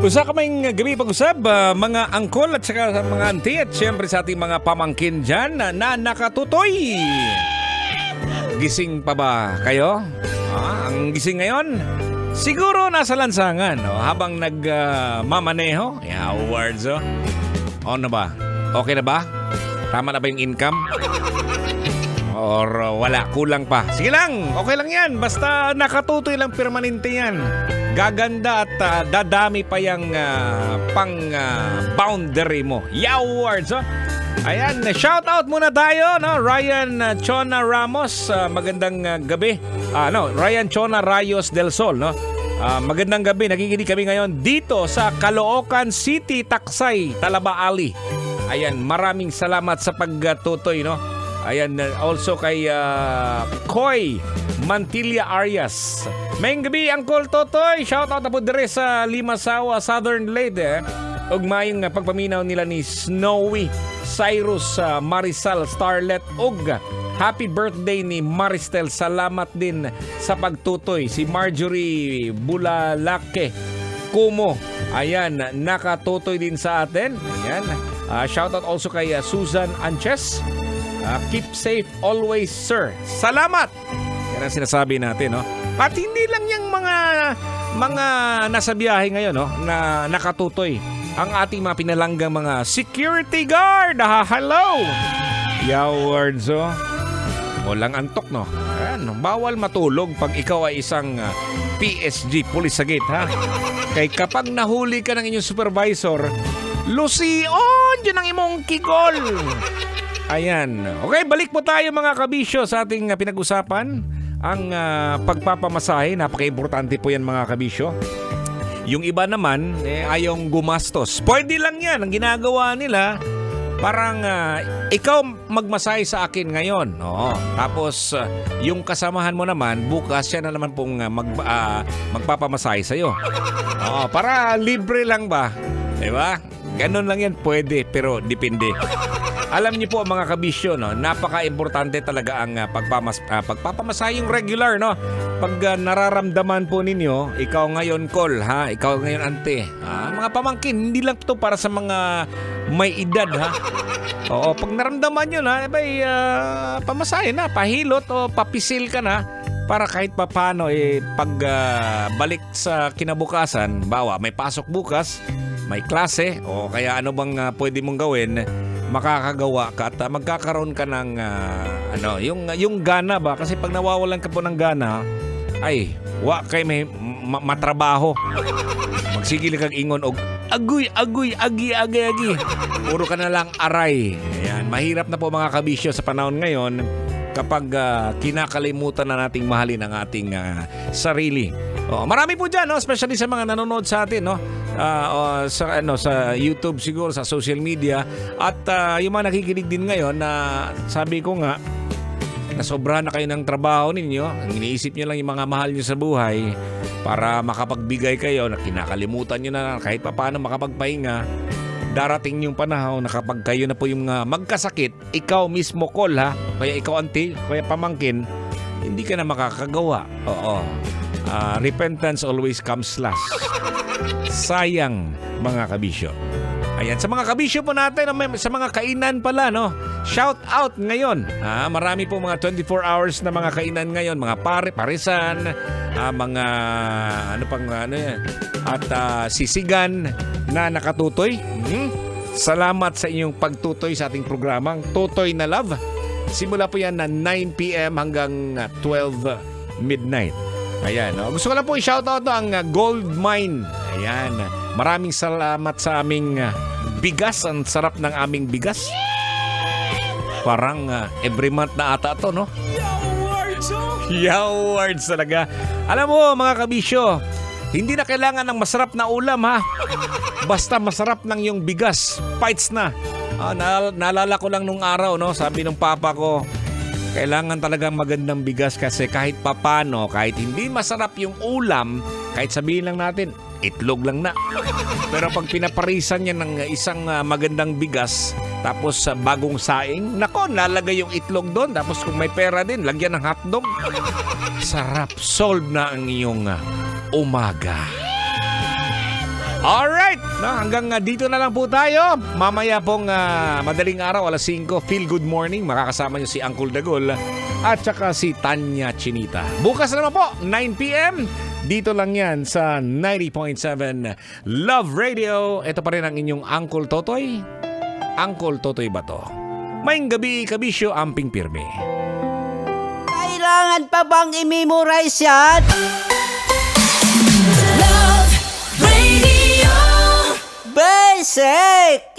Usa kaming gabi pag-usab, mga angkol at saka mga auntie at syempre sa ating mga pamangkin dyan na nakatutoy. Gising pa ba kayo? Ang gising ngayon, siguro nasa lansangan habang nagmamaneho. Awards na ba? Okay na ba? Tama na ba yung income? Or wala, kulang pa? Sige lang, okay lang yan. Basta nakatutoy lang, permanente yan. Gaganda at dadami pa yung boundary mo. Awards Ayan, shout out muna tayo, no? Ryan Chona Ramos, magandang gabi. Ryan Chona Rayos del Sol, no? Magandang gabi, nakikinig kami ngayon dito sa Caloocan City, Taksay, Talaba Ali. Ayan, maraming salamat sa pagtutoy, no? Ayan, also kay Koy Mantilla Arias. Mayang gabi, Uncle Totoy. Shout out na po dire sa Limasawa, Southern Leyte. Ugmayong pagpaminaw nila ni Snowy Cyrus Marisal Starlet Ug. Happy birthday ni Maristel. Salamat din sa pagtutoy. Si Marjorie Bulalake Kumo. Ayan, nakatutoy din sa atin. Ayan. Shout out also kay Susan Anches. Keep safe always, sir. Salamat! Yan ang sinasabi natin, no? At hindi lang yung mga nasa biyahe ngayon, no? Na nakatutoy. Ang ating mga pinalanggang mga security guard. Hello! Yawards, walang antok, no? Ayan, bawal matulog pag ikaw ay isang PSG, police sa gate, ha? Kaya kapag nahuli ka ng inyong supervisor, Lucion! Diyan ang imong kigol! Ayan. Okay, balik po tayo mga kabisyo sa ating pinag-usapan. Ang pagpapamasahe, napaka-importante po yan mga kabisyo. Yung iba naman, ayong gumastos. Pwede lang yan. Ang ginagawa nila, parang ikaw magmasahe sa akin ngayon. Tapos, yung kasamahan mo naman, bukas siya na naman pong magpapamasahe sa'yo. Para libre lang ba? Diba? Ganun lang yan, pwede, pero depende. Alam niyo po mga kabisyo, no, napaka-importante talaga ang pagpapamasahe yung regular, no. Pag nararamdaman po ninyo, ikaw ngayon call, ha, ikaw ngayon ante, mga pamangkin, hindi lang to para sa mga may edad, ha. Oo, pag naramdaman nyo na, pamasahe na, pahilot o papisil ka na para kahit papano pag balik sa kinabukasan, bawa may pasok bukas, may klase o kaya ano bang pwede mong gawin, makakagawa ka at magkakaroon ka ng yung gana ba, kasi pag nawawalan ka po ng gana ay kay may matrabaho, magsigil kag ingon og agi puro ka na lang aray. Ayan, mahirap na po mga kabisyo sa panahon ngayon kapag kinakalimutan na nating mahalin ang ating sarili. Marami po dyan, no? Especially sa mga nanonood sa atin, no? Sa YouTube siguro, sa social media. At yung mga nakikinig din ngayon na sabi ko nga, nasobra na kayo ng trabaho ninyo. Ang iniisip nyo lang yung mga mahal nyo sa buhay para makapagbigay kayo, na kinakalimutan nyo na kahit paano makapagpahinga. Darating yung panahon na kapag kayo na po yung magkasakit, ikaw mismo call, ha? Kaya ikaw auntie, kaya pamangkin, hindi ka na makakagawa. Repentance always comes last. Sayang mga kabisyo. Ayan, sa mga kabisyo po natin, sa mga kainan pala, no? Shout out ngayon. Marami po mga 24 hours na mga kainan ngayon, mga parisan, mga at sisigan na nakatutoy. Salamat sa inyong pagtutoy sa ating programang Tutoy na Love. Simula po yan na 9 p.m. hanggang 12 midnight. Ayan, gusto ko lang po i-shoutout ang Gold Mine. Ayan, maraming salamat sa aming bigas. Ang sarap ng aming bigas. Parang every month na ata to, no? Yawards talaga. Alam mo mga kabisyo, hindi na kailangan ng masarap na ulam, ha? Basta masarap ng yung bigas. Fights na. Naalala ko lang nung araw, no? Sabi ng papa ko, kailangan talagang magandang bigas kasi kahit papano, kahit hindi masarap yung ulam, kahit sabihin lang natin, itlog lang na. Pero pag pinaparisan niya ng isang magandang bigas, tapos bagong saing, nako, nalagay yung itlog doon. Tapos kung may pera din, lagyan ng hotdog. Sarap, solve na ang iyong umaga. Alright, no, hanggang dito na lang po tayo. Mamaya pong madaling araw, alas 5, Feel Good Morning. Makakasama nyo si Uncle Dagol at saka si Tanya Chinita. Bukas naman po, 9 p.m. Dito lang yan sa 90.7 Love Radio. Ito pa rin ang inyong Uncle Totoy. Uncle Totoy Bato. Maing gabi, kabisyo, amping pirme. Kailangan pa bang i-memorize yan? Love Radio. Basic!